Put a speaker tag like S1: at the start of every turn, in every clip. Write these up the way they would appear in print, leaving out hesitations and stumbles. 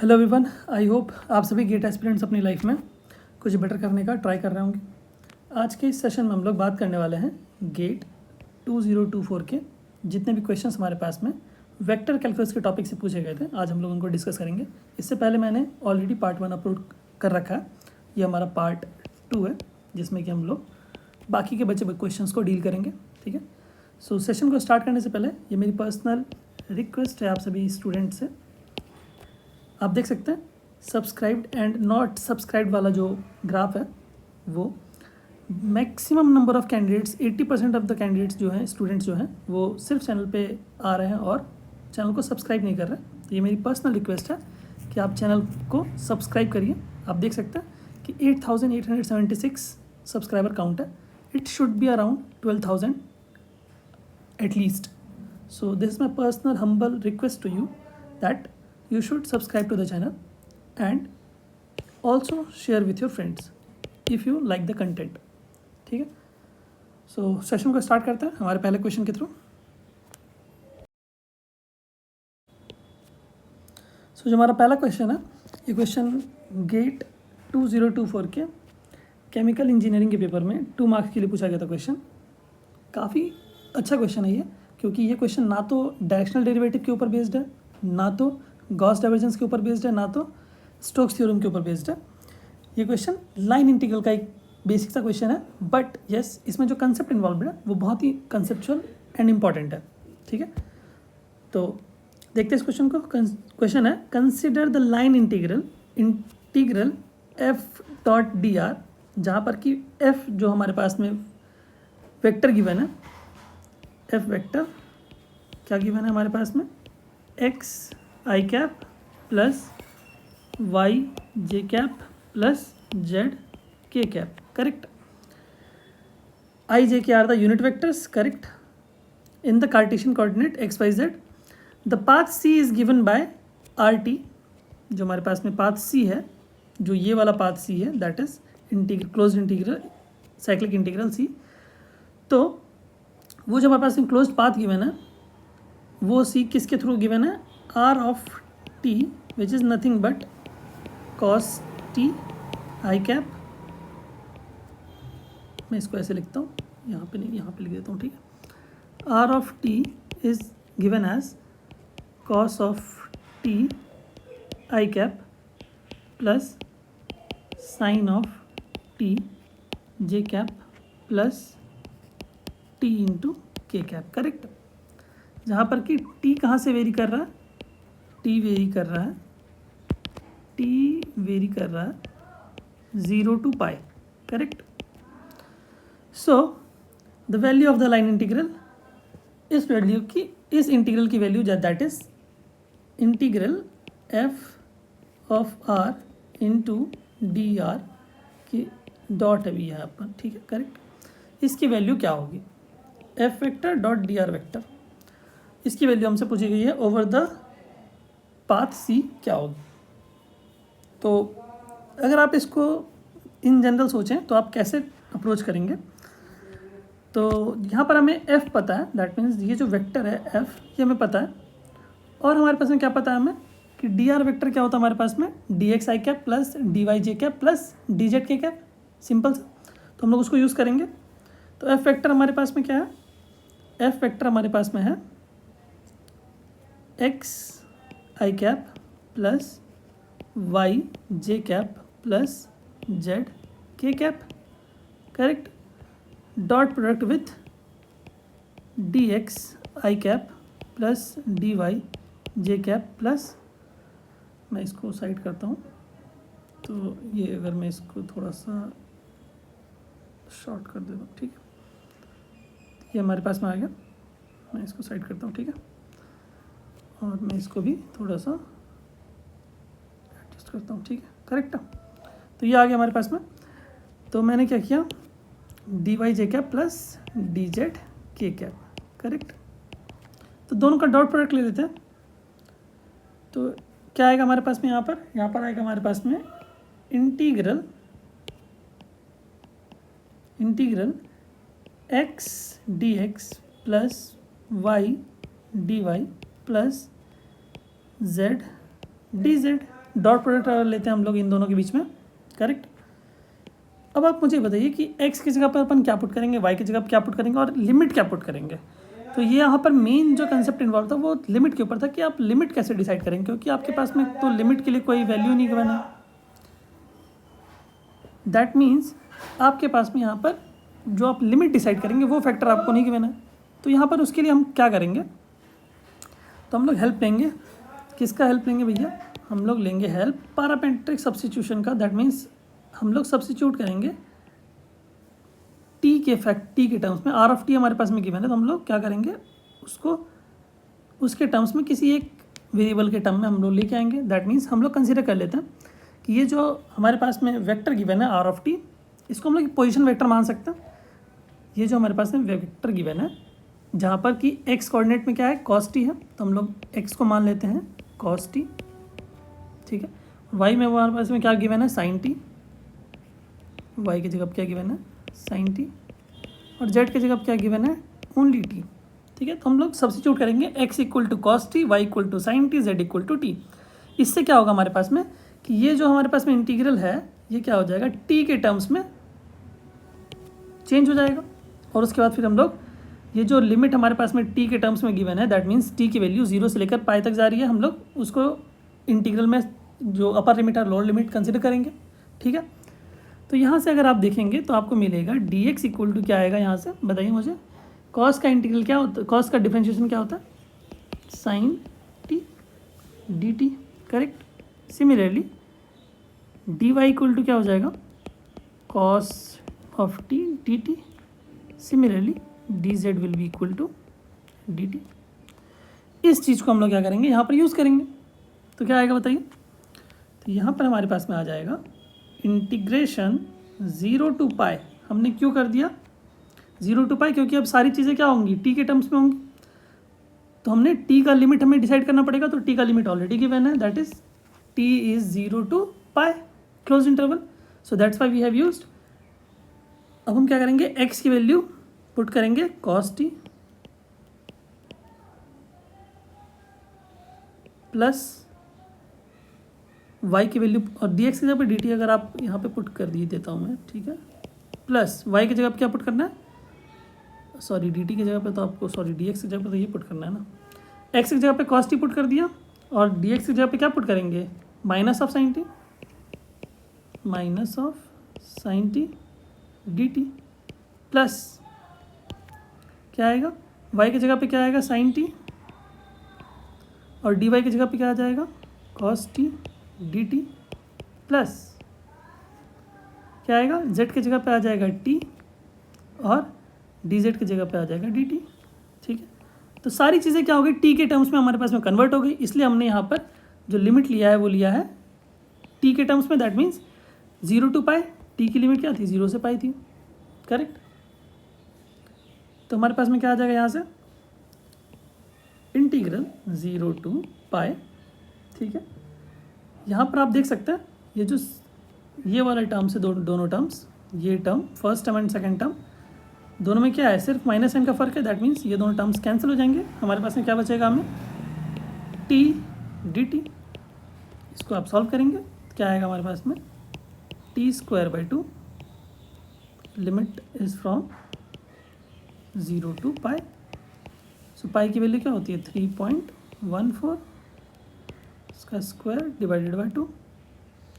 S1: Hello everyone, I hope आप सभी gate aspirants अपनी लाइफ में कुछ बेटर करने का ट्राई कर रहे होंगे। आज के इस सेशन में हम लोग बात करने वाले हैं गेट 2024 के जितने भी क्वेश्चंस हमारे पास में वेक्टर कैलकुलस के टॉपिक से पूछे गए थे, आज हम लोग उनको डिस्कस करेंगे। इससे पहले मैंने ऑलरेडी पार्ट 1 अपलोड कर रखा है, ये हमारा पार्ट 2 है जिसमें कि हम लोग बाकी के बचे क्वेश्चंस को डील करेंगे। ठीक है, सो सेशन को स्टार्ट करने से पहले ये मेरी पर्सनल रिक्वेस्ट है आप सभी स्टूडेंट से। आप देख सकते हैं सब्सक्राइब्ड एंड नॉट सब्सक्राइब्ड वाला जो ग्राफ है वो maximum number of candidates 80% of the candidates जो हैं, स्टूडेंट्स जो हैं, वो सिर्फ चैनल पे आ रहे हैं और चैनल को सब्सक्राइब नहीं कर रहे हैं। तो ये मेरी पर्सनल रिक्वेस्ट है कि आप चैनल को सब्सक्राइब करिए। आप देख सकते हैं कि 8876 सब्सक्राइबर काउंट है। It should be around 12,000 at least. So this is my personal humble request to you that you should subscribe to the channel and also share with your friends if you like the content। ठीक है, सो session को start करते हैं हमारे पहले question के through. सो जो हमारा पहला क्वेश्चन है, ये क्वेश्चन गेट 2024 के केमिकल इंजीनियरिंग के पेपर में 2 मार्क्स के लिए पूछा गया था। क्वेश्चन काफ़ी अच्छा क्वेश्चन है ये, क्योंकि ये क्वेश्चन ना तो डायरेक्शनल डेरिवेटिव के ऊपर बेस्ड है, ना तो गॉस डाइवर्जेंस के ऊपर बेस्ड है, ना तो स्टोक्स थ्योरम के ऊपर बेस्ड है। ये क्वेश्चन लाइन इंटीग्रल का एक बेसिक सा क्वेश्चन है, बट यस इसमें जो कंसेप्ट इन्वॉल्व है वो बहुत ही कंसेप्चुअल एंड इम्पॉर्टेंट है। ठीक है, तो देखते हैं इस क्वेश्चन को। क्वेश्चन है consider the line integral F dot D R, जहाँ पर कि एफ जो हमारे पास में वेक्टर गिवन है, एफ वेक्टर क्या गिवन है हमारे पास में, एक्स आई कैप प्लस वाई जे कैप प्लस जेड के cap. Correct, I J K are the unit vectors. Correct, in the Cartesian coordinate X Y Z. The path C is given by R T, जो हमारे पास में path C है, जो ये वाला path C है, that is closed integral cyclic integral C. तो वो जो हमारे पास में क्लोज्ड पाथ गिवन है वो सी किसके थ्रू गिवन है, r of t which is nothing but cos t i cap। मैं इसको ऐसे लिखता हूँ, यहाँ पे नहीं, यहाँ पे लिख देता हूँ। ठीक है, r of t is given as cos of t i cap plus sin of t j cap plus t into k cap। Correct, जहाँ पर कि t कहाँ से वेरी कर रहा है, टी वेरी कर रहा है 0 to pi. Correct, so the value of the line integral, इस इंटीग्रल की value that is integral F of R into D R की डॉट अभी यहाँ पर। ठीक है, करेक्ट, इसकी वैल्यू क्या होगी, F vector dot D are vector. इसकी वैल्यू हमसे पूछी गई है ओवर द पाथ सी क्या होगी। तो अगर आप इसको इन जनरल सोचें तो आप कैसे अप्रोच करेंगे, तो यहाँ पर हमें एफ़ पता है, दैट मीन्स ये जो वेक्टर है एफ़ ये हमें पता है, और हमारे पास में क्या पता है हमें कि डी आर वेक्टर क्या होता है हमारे पास में, डी एक्स आई कैप प्लस डी वाई जे कैप प्लस डी जेड के कैप। सिंपल सा, तो हम लोग उसको यूज़ करेंगे। तो एफ़ वेक्टर हमारे पास में क्या है, एफ़ वेक्टर हमारे पास में है एक्स आई कैप प्लस वाई जे कैप प्लस जेड के cap. Correct, dot product with D X I cap plus D Y J cap plus, मैं इसको साइड करता हूँ, तो ये अगर मैं इसको थोड़ा सा शॉर्ट कर देता हूँ, ठीक है, ये हमारे पास में आ गया। मैं इसको साइड करता हूँ, ठीक है, और मैं इसको भी थोड़ा सा एडजस्ट करता हूँ। ठीक है, करेक्ट, तो ये आ गया हमारे पास में। तो मैंने क्या किया, डी वाई जे कैप प्लस डी जेड के कैप। करेक्ट, तो दोनों का डॉट प्रोडक्ट ले लेते हैं। तो क्या आएगा हमारे पास में, यहाँ पर आएगा हमारे पास में integral X D X plus Y D Y plus Z D Z. Dot product लेते हैं हम लोग इन दोनों के बीच में, करेक्ट। अब आप मुझे बताइए कि x की जगह पर अपन क्या पुट करेंगे, y की जगह पर क्या पुट करेंगे और लिमिट क्या पुट करेंगे। तो ये यहाँ पर मेन जो कंसेप्ट इन्वॉल्व था वो लिमिट के ऊपर था कि आप लिमिट कैसे डिसाइड करेंगे, क्योंकि आपके पास में तो लिमिट के लिए कोई वैल्यू नहीं गिवन है। दैट मीन्स आपके पास में यहाँ पर जो आप लिमिट डिसाइड करेंगे वो फैक्टर आपको नहीं गिवन है। तो यहाँ पर उसके लिए हम क्या करेंगे, तो हम लोग हेल्प लेंगे, किसका हेल्प लेंगे भैया, हम लोग लेंगे हेल्प पैरामीट्रिक सब्स्टिट्यूशन का। दैट मीन्स हम लोग सब्स्टिट्यूट करेंगे टी के टर्म्स में। आर ऑफ टी हमारे पास में गिवन है, तो हम लोग क्या करेंगे, उसको उसके टर्म्स में किसी एक वेरिएबल के टर्म में हम लोग लेके आएंगे। दैट मीन्स हम लोग कंसीडर कर लेते हैं कि ये जो हमारे पास में वेक्टर गिवन है आर ऑफ टी, इसको हम लोग पोजीशन वेक्टर मान सकते हैं। ये जो हमारे पास में वेक्टर गिवन है जहाँ पर कि एक्स कोऑर्डिनेट में क्या है, कॉस टी है, तो हम लोग एक्स को मान लेते हैं कॉस टी, ठीक है। वाई में हमारे पास में क्या गिवन है, साइन टी, वाई की जगह क्या गिवन है, साइन टी, और जेड की जगह क्या गिवन है, ओनली टी, ठीक है। तो हम लोग सब्स्टिट्यूट करेंगे x equal to cos T, Y equal to sine T, Z equal to T. इससे क्या होगा हमारे पास में कि ये जो हमारे पास में इंटीग्रल है ये क्या हो जाएगा, t के टर्म्स में चेंज हो जाएगा। और उसके बाद फिर हम लोग ये जो लिमिट हमारे पास में t के टर्म्स में गिवन है, दैट मीन्स t की वैल्यू 0 से लेकर पाई तक जा रही है, हम लोग उसको इंटीग्रल में जो अपर लिमिट और लोअर लिमिट कंसिडर करेंगे, ठीक है। तो यहाँ से अगर आप देखेंगे तो आपको मिलेगा dx इक्वल टू क्या आएगा, यहाँ से बताइए मुझे, कॉस का इंटीग्रल क्या होता है, कॉस का डिफरेंशिएशन क्या होता है, sine t d t, correct. Similarly dy equal to क्या हो जाएगा, cos of t d t. Similarly dz will be equal to dt। इस चीज़ को हम लोग क्या करेंगे, यहाँ पर यूज़ करेंगे। तो क्या आएगा बताइए, तो यहाँ पर हमारे पास में आ जाएगा इंटीग्रेशन 0 टू पाई। हमने क्यों कर दिया 0 टू पाई, क्योंकि अब सारी चीज़ें क्या होंगी, टी के टर्म्स में होंगी। तो हमने टी का लिमिट हमें डिसाइड करना पड़ेगा, तो टी का लिमिट ऑलरेडी गिवन है, that is t is 0 to pi close interval, so that's why we have used. अब हम क्या करेंगे, एक्स की वैल्यू पुट करेंगे कॉस टी प्लस y की वैल्यू, और dx की जगह पे dt अगर आप यहाँ पे पुट कर दिए देता हूँ मैं, ठीक है, प्लस y की जगह पे क्या पुट करना है, सॉरी dt की जगह पे तो आपको, सॉरी dx की जगह पे तो ये पुट करना है ना, x की जगह पे cos t पुट कर दिया, और dx की जगह पे क्या पुट करेंगे, minus of sine T, minus of sine T dt, plus क्या आएगा, y की जगह पे क्या आएगा, साइन टी, और dy की जगह पे क्या आ जाएगा, cos t dt, प्लस क्या आएगा, z की जगह पे आ जाएगा t, और dz की जगह पे आ जाएगा dt, ठीक है। तो सारी चीज़ें क्या हो गई, t के टर्म्स में हमारे पास में कन्वर्ट हो गई, इसलिए हमने यहाँ पर जो लिमिट लिया है वो लिया है t के टर्म्स में। That means 0 to pi, t की लिमिट क्या थी, 0 से पाई थी, करेक्ट। तो हमारे पास में क्या आ जाएगा यहाँ से, इंटीग्रल 0 टू पाई, ठीक है। यहाँ पर आप देख सकते हैं ये जो ये वाला टर्म से दोनों टर्म्स, ये term first term and second term दोनों में क्या है, सिर्फ माइनस साइन का फ़र्क है। दैट मीन्स ये दोनों टर्म्स कैंसिल हो जाएंगे, हमारे पास में क्या बचेगा, हमें टी डी टी। इसको आप सॉल्व करेंगे तो क्या आएगा हमारे पास में, T square by 2, limit is from 0 to pi. So pi की वैल्यू क्या होती है, 3.14, इसका स्क्वायर डिवाइडेड बाई 2,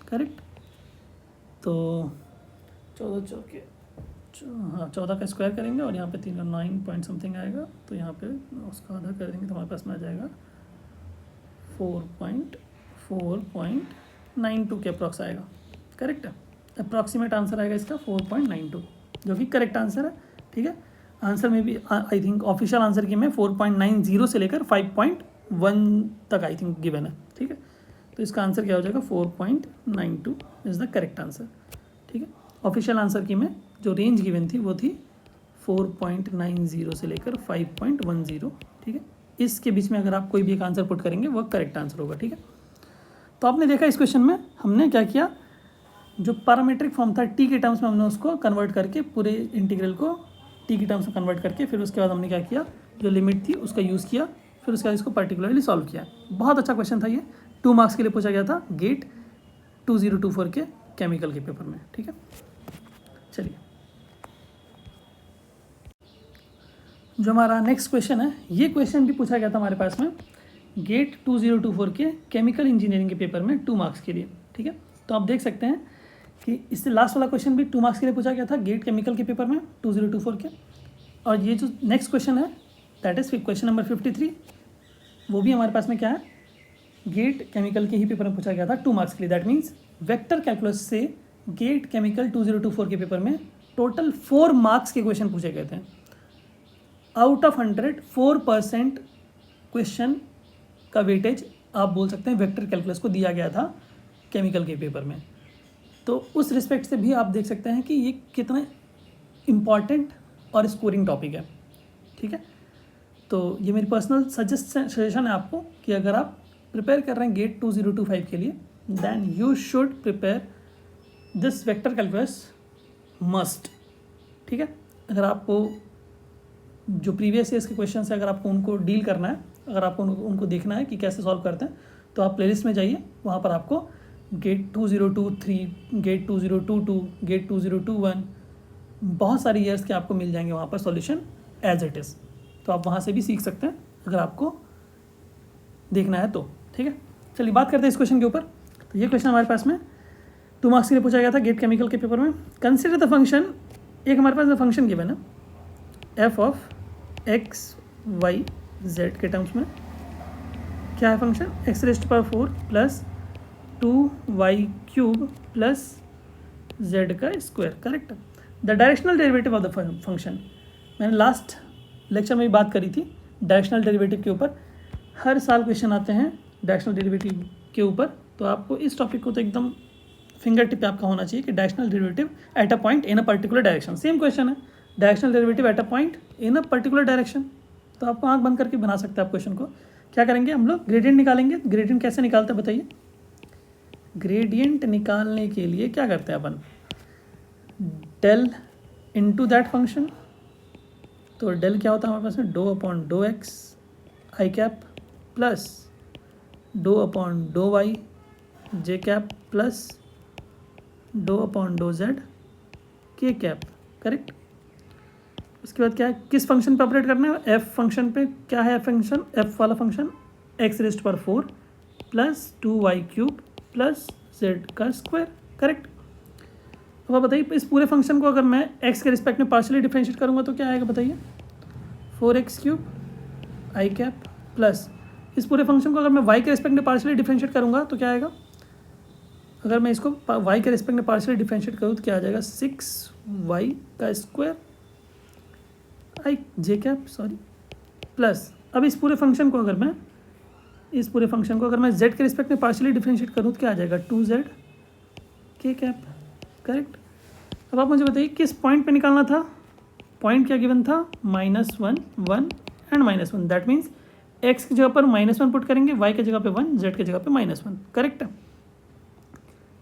S1: करेक्ट। तो 14 चौके, हाँ 14 का स्क्वायर करेंगे और यहाँ पे 3 का 9 पॉइंट समथिंग आएगा, तो यहाँ पे उसका आधा कर देंगे तो हमारे पास में आ जाएगा 4.92 के अप्रॉक्स आएगा, करेक्ट है। अप्रॉक्सीमेट आंसर आएगा इसका 4.92, जो कि करेक्ट आंसर है, ठीक है। आंसर में भी आई थिंक ऑफिशियल आंसर की में 4.90 से लेकर 5.1 तक आई थिंक गिवन है, ठीक है। तो इसका आंसर क्या हो जाएगा, 4.92 इज़ द करेक्ट आंसर, ठीक है। ऑफिशियल आंसर की में जो रेंज गिवन थी वो थी 4.90 से लेकर 5.10, ठीक है। इसके बीच में अगर आप कोई भी एक आंसर पुट करेंगे वो करेक्ट आंसर होगा, ठीक है। तो आपने देखा इस क्वेश्चन में हमने क्या किया, जो पैरामीट्रिक फॉर्म था टी के टर्म्स में हमने उसको कन्वर्ट करके पूरे इंटीग्रल को टी के टर्म्स में कन्वर्ट करके फिर उसके बाद हमने क्या किया, जो लिमिट थी उसका यूज़ किया, फिर उसके बाद इसको पर्टिकुलरली सॉल्व किया। बहुत अच्छा क्वेश्चन था ये, 2 मार्क्स के लिए पूछा गया था गेट 2024 के केमिकल के पेपर में। ठीक है, चलिए जो हमारा नेक्स्ट क्वेश्चन है, ये क्वेश्चन भी पूछा गया था हमारे पास में गेट 2024 के केमिकल इंजीनियरिंग के पेपर में 2 मार्क्स के लिए। ठीक है, तो आप देख सकते हैं कि इससे लास्ट वाला क्वेश्चन भी 2 मार्क्स के लिए पूछा गया था गेट केमिकल के पेपर में 2024 के, और ये जो नेक्स्ट क्वेश्चन है दैट इज़ क्वेश्चन नंबर 53, वो भी हमारे पास में क्या है, गेट केमिकल के ही पेपर में पूछा गया था 2 मार्क्स के लिए। दैट मीन्स वेक्टर कैलकुलस से गेट केमिकल 2024 के पेपर में टोटल 4 मार्क्स के क्वेश्चन पूछे गए थे। आउट ऑफ 100 4% क्वेश्चन का वेटेज आप बोल सकते हैं वेक्टर कैलकुलस को दिया गया था केमिकल के पेपर में। तो उस रिस्पेक्ट से भी आप देख सकते हैं कि ये कितना इम्पॉर्टेंट और स्कोरिंग टॉपिक है। ठीक है, तो ये मेरी पर्सनल सजेशन है आपको कि अगर आप प्रिपेयर कर रहे हैं गेट 2025 के लिए then you should prepare this vector calculus must. ठीक है, अगर आपको जो प्रीवियस ईयर्स के क्वेश्चन है अगर आपको उनको डील करना है, अगर आपको उनको देखना है कि कैसे सॉल्व करते हैं, तो आप प्लेलिस्ट में जाइए, वहाँ पर आपको गेट 2023, गेट 2022, गेट 2021 बहुत सारी ईयर्स के आपको मिल जाएंगे वहाँ पर सॉल्यूशन एज इट इज़। तो आप वहाँ से भी सीख सकते हैं अगर आपको देखना है तो। ठीक है, चलिए बात करते हैं इस क्वेश्चन के ऊपर। तो ये क्वेश्चन हमारे पास में 2 मार्क्स के लिए पूछा गया था गेट केमिकल के पेपर में। कंसिडर द फंक्शन, एक हमारे पास फंक्शन गिवन है F of X Y Z के टर्म्स में। क्या है function, X raised power 4 plus 2y³ plus Z का square. Correct, the directional derivative of the function. मैंने लास्ट लेक्चर में भी बात करी थी डायरेक्शनल डेरिवेटिव के ऊपर। हर साल क्वेश्चन आते हैं डायरेक्शनल डेरिवेटिव के ऊपर, तो आपको इस टॉपिक को तो एकदम फिंगर टिप पे आपका होना चाहिए कि directional derivative at a point in a particular direction. Same question है, directional derivative at a point in a particular direction. तो आपको आंख बंद करके बना सकते हैं आप क्वेश्चन को। क्या करेंगे हम लोग, ग्रेडियंट निकालेंगे। ग्रेडियंट कैसे निकालते हैं बताइए। ग्रेडियंट निकालने के लिए क्या करते हैं अपन, डेल इनटू दैट फंक्शन। तो डेल क्या होता है हमारे पास में, do upon do X I cap plus do upon do Y J cap plus do upon do Z के कैप। करेक्ट, उसके बाद क्या है, किस फंक्शन पे ऑपरेट करना है, एफ फंक्शन पे। क्या है एफ फंक्शन, एफ वाला फंक्शन एक्स रेस्ट पर 4 प्लस 2y³ प्लस जेड का स्क्वायर। करेक्ट, अब आप बताइए इस पूरे फंक्शन को अगर मैं x के रिस्पेक्ट में पार्शियली डिफरेंशिएट करूँगा तो क्या आएगा बताइए, 4x³ आई कैप प्लस इस पूरे फंक्शन को अगर मैं y के रिस्पेक्ट में पार्शियली डिफरेंशिएट करूँगा तो क्या आएगा, अगर मैं इसको y के रिस्पेक्ट में पार्शियली डिफरेंशिएट करूँ तो क्या आ जाएगा, 6y का स्क्वायर आई जे कैप प्लस। अब इस पूरे फंक्शन को अगर मैं z के रिस्पेक्ट में पार्शियली डिफरेंशिएट करूँ तो क्या आ जाएगा, 2z के कैप। करेक्ट, अब आप मुझे बताइए किस पॉइंट पे निकालना था। पॉइंट क्या गिवन था, -1 1 एंड -1। दैट मीन्स x की जगह पर -1 पुट करेंगे, y की जगह पे 1, z की जगह पे -1। Correct,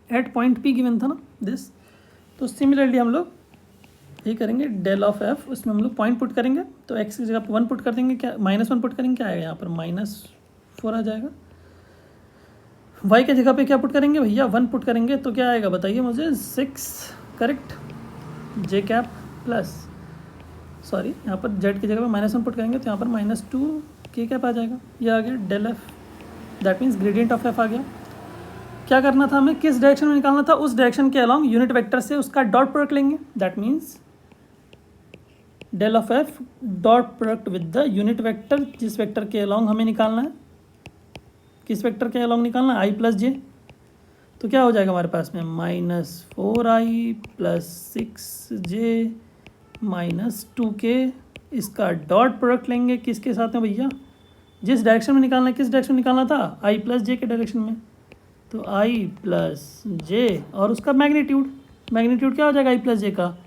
S1: at point p given था ना दिस। तो सिमिलरली हम लोग ये करेंगे, डेल ऑफ f, उसमें हम लोग पॉइंट पुट करेंगे, तो x की जगह पर 1 पुट कर देंगे, क्या -1 पुट करेंगे, क्या आएगा यहाँ पर -4 आ जाएगा। y की जगह पे क्या पुट करेंगे भैया, 1 पुट करेंगे, तो क्या आएगा बताइए मुझे, 6। करेक्ट, जे कैप प्लस यहाँ पर z की जगह पे -1 पुट करेंगे तो यहाँ पर -2 के कैप आ जाएगा। ये आ गया del F, that means gradient of F आ गया। क्या करना था हमें, किस डायरेक्शन में निकालना था, उस डायरेक्शन के अलॉन्ग यूनिट वेक्टर से उसका डॉट प्रोडक्ट लेंगे। That means del of f dot product with the unit vector, जिस वेक्टर के अलॉन्ग हमें निकालना है। किस वेक्टर के अलॉन्ग निकालना है, आई प्लस जे। तो क्या हो जाएगा हमारे पास में, -4i प्लस 6j -2k। इसका डॉट प्रोडक्ट लेंगे किसके साथ में भैया, जिस डायरेक्शन में निकालना है, किस डायरेक्शन में निकालना था, i प्लस जे के डायरेक्शन में। तो i प्लस जे और उसका मैग्नीट्यूड क्या हो जाएगा i प्लस जे का,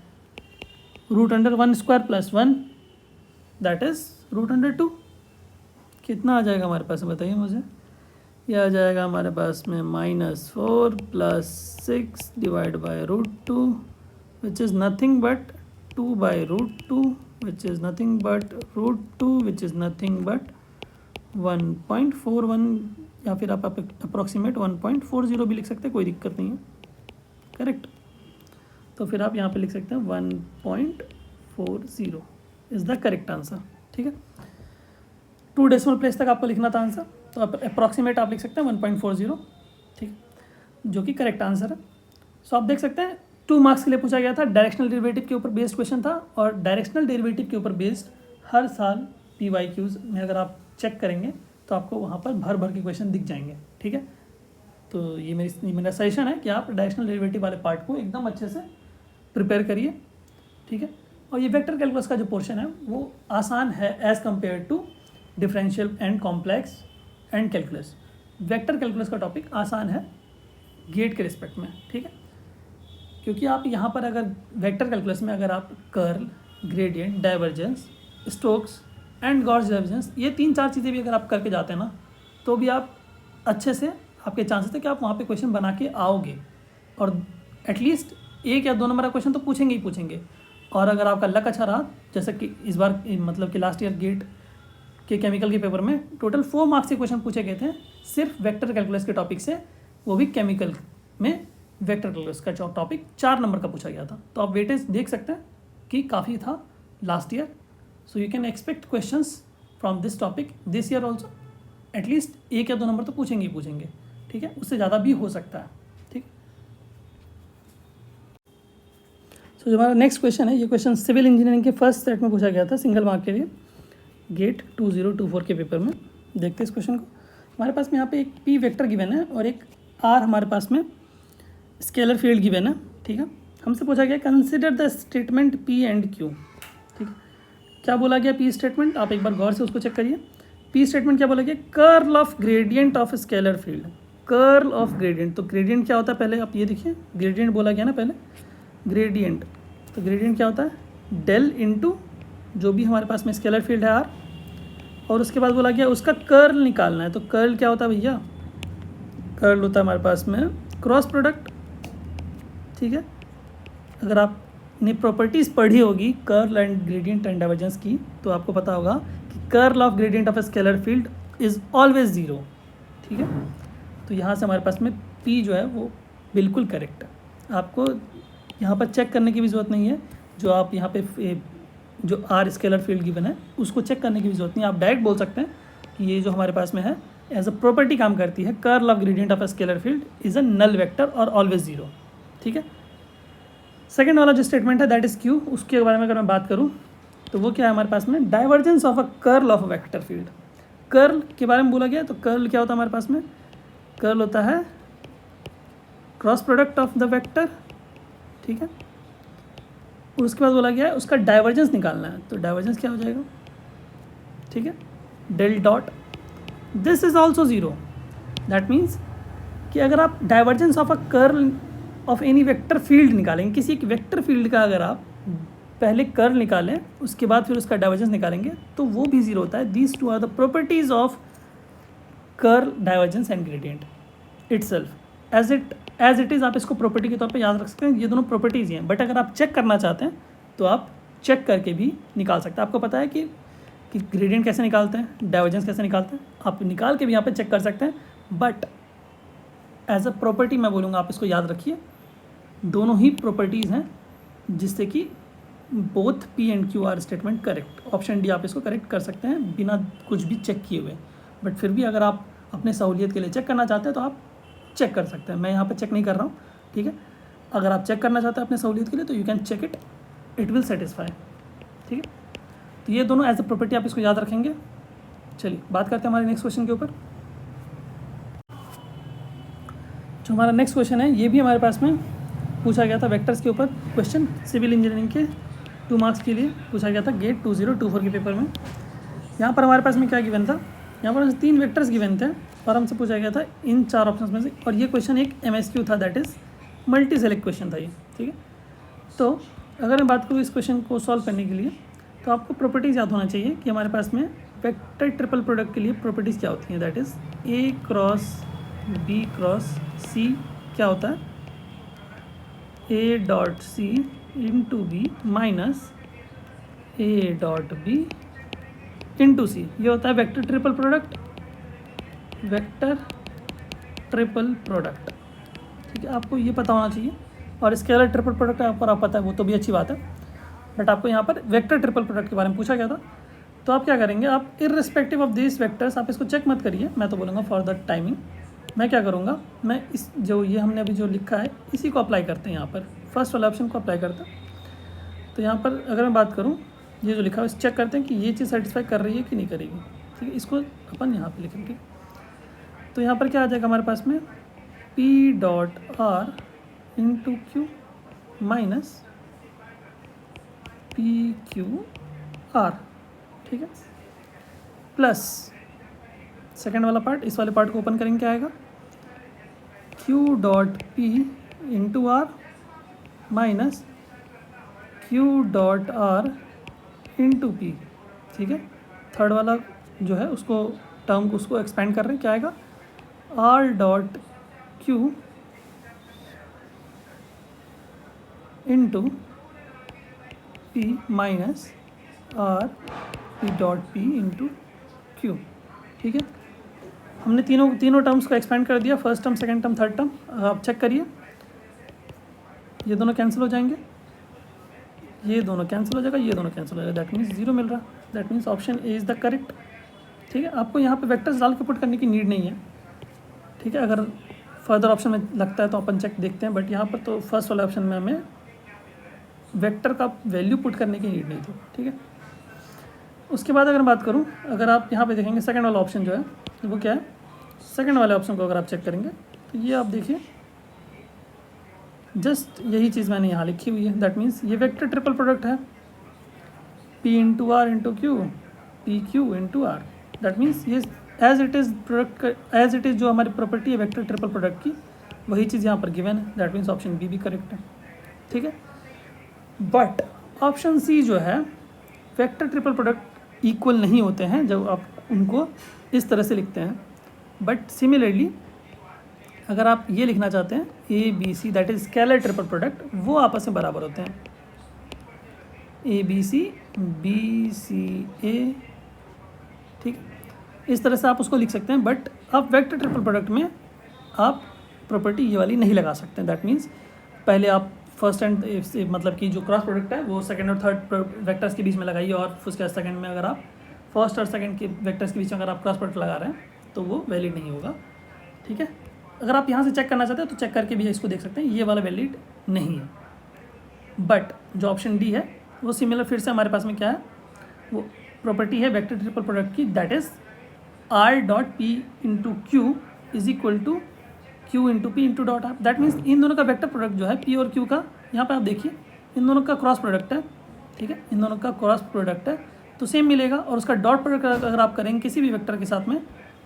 S1: √1² प्लस 1 दैट इज़ √2। कितना आ जाएगा हमारे पास बताइए मुझे, यह आ जाएगा हमारे पास में -4 plus 6 divide by √2 which is nothing but 2 by √2 which is nothing but √2 which is nothing but 1.41 या फिर आप अप्रॉक्सीमेट 1.40 भी लिख सकते हैं, कोई दिक्कत नहीं है, करेक्ट। तो फिर आप यहाँ पे लिख सकते हैं 1.40 इज़ द करेक्ट आंसर, ठीक है। 2 डेसिमल प्लेस तक आपको लिखना था आंसर, तो आप अप्रॉक्सीमेट आप लिख सकते हैं 1.40, ठीक है, जो कि करेक्ट आंसर है। सो आप देख सकते हैं 2 मार्क्स के लिए पूछा गया था, डायरेक्शनल डेरिवेटिव के ऊपर बेस्ड क्वेश्चन था, और डायरेक्शनल डेरिवेटिव के ऊपर बेस्ड हर साल PYQs में अगर आप चेक करेंगे तो आपको वहाँ पर भर भर के क्वेश्चन दिख जाएंगे, ठीक है। तो ये मेरा सजेशन है कि आप डायरेक्शनल डेरिवेटिव वाले पार्ट को एकदम अच्छे से प्रिपेयर करिए, ठीक है। और ये वेक्टर कैलकुलस का जो पोर्शन है वो आसान है as compare to differential and complex and calculus. Vector calculus का टॉपिक आसान है गेट के रिस्पेक्ट में, ठीक है, क्योंकि आप यहाँ पर अगर वेक्टर कैलकुलस में अगर आप curl, gradient, divergence, Stokes and Gauss divergence, ये 3-4 चीज़ें भी अगर आप करके जाते हैं ना, तो भी आप अच्छे से, आपके चांसेस है कि आप वहाँ पे क्वेश्चन बना के आओगे, और एटलीस्ट 1 या 2 नंबर का क्वेश्चन तो पूछेंगे ही पूछेंगे। और अगर आपका लक अच्छा रहा, जैसे कि इस बार मतलब कि लास्ट ईयर गेट के केमिकल के पेपर में टोटल 4 मार्क्स के क्वेश्चन पूछे गए थे सिर्फ वेक्टर कैलकुलस के टॉपिक से, वो भी केमिकल में वेक्टर कैलकुलस का टॉपिक 4 नंबर का पूछा गया था। तो आप वेटेज देख सकते हैं कि काफ़ी था last year. So you can expect questions from this topic this year also, at least 1 या 2 नंबर तो पूछेंगे ही पूछेंगे, ठीक है, उससे ज़्यादा भी हो सकता है, ठीक। सो जो हमारा नेक्स्ट क्वेश्चन है, ये क्वेश्चन सिविल इंजीनियरिंग के फर्स्ट सेट में पूछा गया था सिंगल मार्क के लिए, गेट 2024 के पेपर में। देखते हैं इस क्वेश्चन को। हमारे पास में यहाँ पे एक P वेक्टर गिवन है और एक R हमारे पास में स्केलर फील्ड गिवन है, ठीक है। हमसे पूछा गया consider the statement P and Q, ठीक है। क्या बोला गया P स्टेटमेंट, आप एक बार गौर से उसको चेक करिए। P स्टेटमेंट क्या बोला गया, curl of gradient of scalar field, curl of gradient. तो ग्रेडियंट क्या होता है, पहले आप ये देखिए, ग्रेडियंट बोला गया ना पहले, ग्रेडियंट, तो ग्रेडियंट क्या होता है, डेल इंटू जो भी हमारे पास में स्केलर फील्ड है R, और उसके बाद बोला गया उसका कर्ल निकालना है। तो कर्ल क्या होता है भैया, कर्ल होता है हमारे पास में क्रॉस प्रोडक्ट, ठीक है। अगर आपने प्रॉपर्टीज़ पढ़ी होगी curl and gradient and divergence की, तो आपको पता होगा कि curl of gradient of a scalar field is always 0, ठीक है। तो यहाँ से हमारे पास में P जो है वो बिल्कुल करेक्ट है। आपको यहाँ पर चेक करने की भी ज़रूरत नहीं है, जो आप यहाँ पे जो R स्केलर फील्ड गिवन है उसको चेक करने की भी ज़रूरत नहीं है। आप डायरेक्ट बोल सकते हैं कि ये जो हमारे पास में है एज अ प्रॉपर्टी काम करती है, curl of gradient of a scalar field is a null vector और ऑलवेज 0, ठीक है। सेकेंड वाला जो स्टेटमेंट है दैट इज़ Q, उसके बारे में अगर मैं बात करूँ तो वो क्या है हमारे पास में, divergence of a curl of a vector field. Curl के बारे में बोला गया, तो कर्ल क्या होता है हमारे पास में, कर्ल होता है cross product of the vector, ठीक है। उसके बाद बोला गया है उसका डाइवर्जेंस निकालना है, तो डाइवर्जेंस क्या हो जाएगा, ठीक है, del dot this is also 0। That means कि अगर आप divergence of a curl of any vector field निकालेंगे, किसी एक वेक्टर फील्ड का अगर आप पहले कर्ल निकालें उसके बाद फिर उसका डाइवर्जेंस निकालेंगे तो वो भी 0 होता है। These two are the properties of curl, divergence and gradient itself as it is. आप इसको प्रॉपर्टी के तौर पे याद रख सकते हैं, ये दोनों प्रॉपर्टीज़ ही हैं। बट अगर आप चेक करना चाहते हैं तो आप चेक करके भी निकाल सकते हैं। आपको पता है कि ग्रेडियंट कैसे निकालते हैं, डाइवर्जेंस कैसे निकालते हैं, आप निकाल के भी यहाँ पे चेक कर सकते हैं। बट एज अ प्रॉपर्टी मैं बोलूँगा आप इसको याद रखिए, दोनों ही प्रॉपर्टीज़ हैं जिससे कि both P and Q are statement correct. Option D आप इसको करेक्ट कर सकते हैं बिना कुछ भी चेक किए हुए। बट फिर भी अगर आप अपने सहूलियत के लिए चेक करना चाहते हैं तो आप चेक कर सकते हैं। मैं यहाँ पे चेक नहीं कर रहा हूँ, ठीक है। अगर आप चेक करना चाहते हैं अपने सहूलियत के लिए तो you can check it, it will satisfy, ठीक है। तो ये दोनों एज अ प्रॉपर्टी आप इसको याद रखेंगे। चलिए बात करते हैं हमारे नेक्स्ट क्वेश्चन के ऊपर। जो हमारा नेक्स्ट क्वेश्चन है ये भी हमारे पास में पूछा गया था वेक्टर्स के ऊपर क्वेश्चन, सिविल इंजीनियरिंग के 2 मार्क्स के लिए पूछा गया था गेट 2024 के पेपर में। यहाँ पर हमारे पास में क्या गिवन था, यहाँ पर 3 वेक्टर्स गिवन थे और हमसे पूछा गया था इन 4 ऑप्शंस में से, और ये क्वेश्चन एक MSQ था, that is multi select question था ये, ठीक है। तो अगर मैं बात करूँ इस क्वेश्चन को सॉल्व करने के लिए तो आपको प्रॉपर्टीज़ याद होना चाहिए कि हमारे पास में वेक्टर ट्रिपल प्रोडक्ट के लिए प्रॉपर्टीज़ क्या होती हैं। That is A cross B cross C क्या होता है, A dot C into B minus A dot B into C, ये होता है vector triple product. Vector triple product, ठीक है, आपको ये पता होना चाहिए। और स्केलर ट्रिपल प्रोडक्ट पर आप पता है वो तो भी अच्छी बात है, बट आपको यहाँ पर वेक्टर ट्रिपल प्रोडक्ट के बारे में पूछा गया था। तो आप क्या करेंगे, आप इर्रिस्पेक्टिव ऑफ दिस वेक्टर्स, आप इसको चेक मत करिए, मैं तो बोलूँगा फॉर द टाइमिंग मैं क्या करूँगा, मैं इस जो ये हमने अभी जो लिखा है इसी को अप्लाई करते हैं, यहाँ पर फर्स्ट वाला ऑप्शन को अप्लाई करते हैं। तो यहाँ पर अगर मैं बात करूँ, ये जो लिखा है चेक करते हैं कि ये चीज़ सेटिस्फाई कर रही है कि नहीं करेगी, ठीक है, इसको अपन यहाँ पर लिखेंगे। तो यहाँ पर क्या आ जाएगा हमारे पास में, P dot R into Q minus P Q R, ठीक है, प्लस सेकेंड वाला पार्ट, इस वाले पार्ट को ओपन करेंगे, क्या आएगा, Q dot P into R minus Q dot R into P, ठीक है। थर्ड वाला जो है उसको टर्म को उसको एक्सपेंड कर रहे हैं, क्या आएगा, R dot Q into P minus R P dot P into Q, ठीक है। हमने तीनों टर्म्स को एक्सपेंड कर दिया, first term, second term, third term. आप चेक करिए, ये दोनों कैंसिल हो जाएंगे, ये दोनों कैंसिल हो जाएगा, ये दोनों कैंसिल हो जाएगा, दैट मीन्स 0 मिल रहा, that means option A is the correct, ठीक है। आपको यहाँ पे वेक्टर्स डाल के पुट करने की नीड नहीं है, ठीक है। अगर फर्दर ऑप्शन में लगता है तो अपन चेक देखते हैं, बट यहाँ पर तो फर्स्ट वाले ऑप्शन में हमें वेक्टर का वैल्यू पुट करने की नीड नहीं थी, ठीक है। उसके बाद अगर मैं बात करूँ, अगर आप यहाँ पे देखेंगे सेकंड वाला ऑप्शन जो है वो क्या है, सेकंड वाले ऑप्शन को अगर आप चेक करेंगे तो ये आप देखिए, जस्ट यही चीज़ मैंने यहाँ लिखी हुई है, दैट मीन्स ये वेक्टर ट्रिपल प्रोडक्ट है, P into R into Q, P Q into R, that means ये as it is product, as it is जो हमारी प्रॉपर्टी है वेक्टर ट्रिपल प्रोडक्ट की, वही चीज़ यहाँ पर गिवन है, दैट मीन्स ऑप्शन बी भी करेक्ट है, ठीक है। बट ऑप्शन सी जो है, वेक्टर ट्रिपल प्रोडक्ट इक्वल नहीं होते हैं जब आप उनको इस तरह से लिखते हैं, बट सिमिलरली अगर आप ये लिखना चाहते हैं A B C, that is scalar triple product, वो आपस में बराबर होते हैं, ए बी सी ए, ठीक, इस तरह से आप उसको लिख सकते हैं। बट आप वेक्टर ट्रिपल प्रोडक्ट में आप प्रॉपर्टी ये वाली नहीं लगा सकते हैं, दैट मीन्स पहले आप फर्स्ट एंड मतलब कि जो क्रॉस प्रोडक्ट है वो सेकंड और थर्ड वेक्टर्स के बीच में लगाइए, और उसके सेकंड में अगर आप फर्स्ट और सेकंड के वेक्टर्स के बीच में अगर आप क्रॉस प्रोडक्ट लगा रहे हैं तो वो वैलिड नहीं होगा, ठीक है। अगर आप यहाँ से चेक करना चाहते हैं तो चेक करके भी इसको देख सकते हैं, ये वाला वैलिड नहीं है। बट जो ऑप्शन डी है वो सिमिलर, फिर से हमारे पास में क्या है, वो प्रॉपर्टी है वेक्टर ट्रिपल प्रोडक्ट की, that is R dot P into Q is equal to Q into P into dot R, that means इन दोनों का वेक्टर प्रोडक्ट जो है पी और क्यू का, यहाँ पे आप देखिए इन दोनों का क्रॉस प्रोडक्ट है, ठीक है, इन दोनों का क्रॉस प्रोडक्ट है तो सेम मिलेगा, और उसका डॉट प्रोडक्ट अगर आप करेंगे किसी भी वेक्टर के साथ में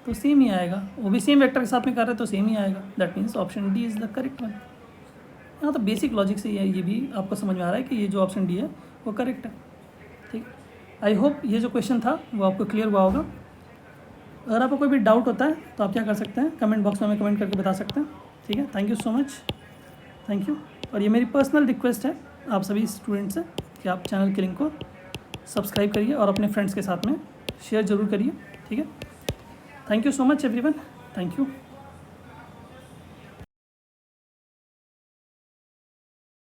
S1: तो सेम ही आएगा, वो भी सेम वेक्टर के साथ में कर रहे हैं तो सेम ही आएगा, that means option D is the correct one. यहाँ तो बेसिक लॉजिक से ये भी आपको समझ में आ रहा है कि ये जो ऑप्शन डी है वो करेक्ट है, ठीक। आई होप ये जो क्वेश्चन था वो आपको क्लियर हुआ होगा। अगर आपको कोई भी डाउट होता है तो आप क्या कर सकते हैं, कमेंट बॉक्स में हमें कमेंट करके बता सकते हैं, ठीक है। Thank you so much, thank you. और ये मेरी पर्सनल रिक्वेस्ट है आप सभी स्टूडेंट से कि आप चैनल के लिंक को सब्सक्राइब करिए और अपने फ्रेंड्स के साथ में शेयर ज़रूर करिए, ठीक है। Thank you so much everyone, thank you.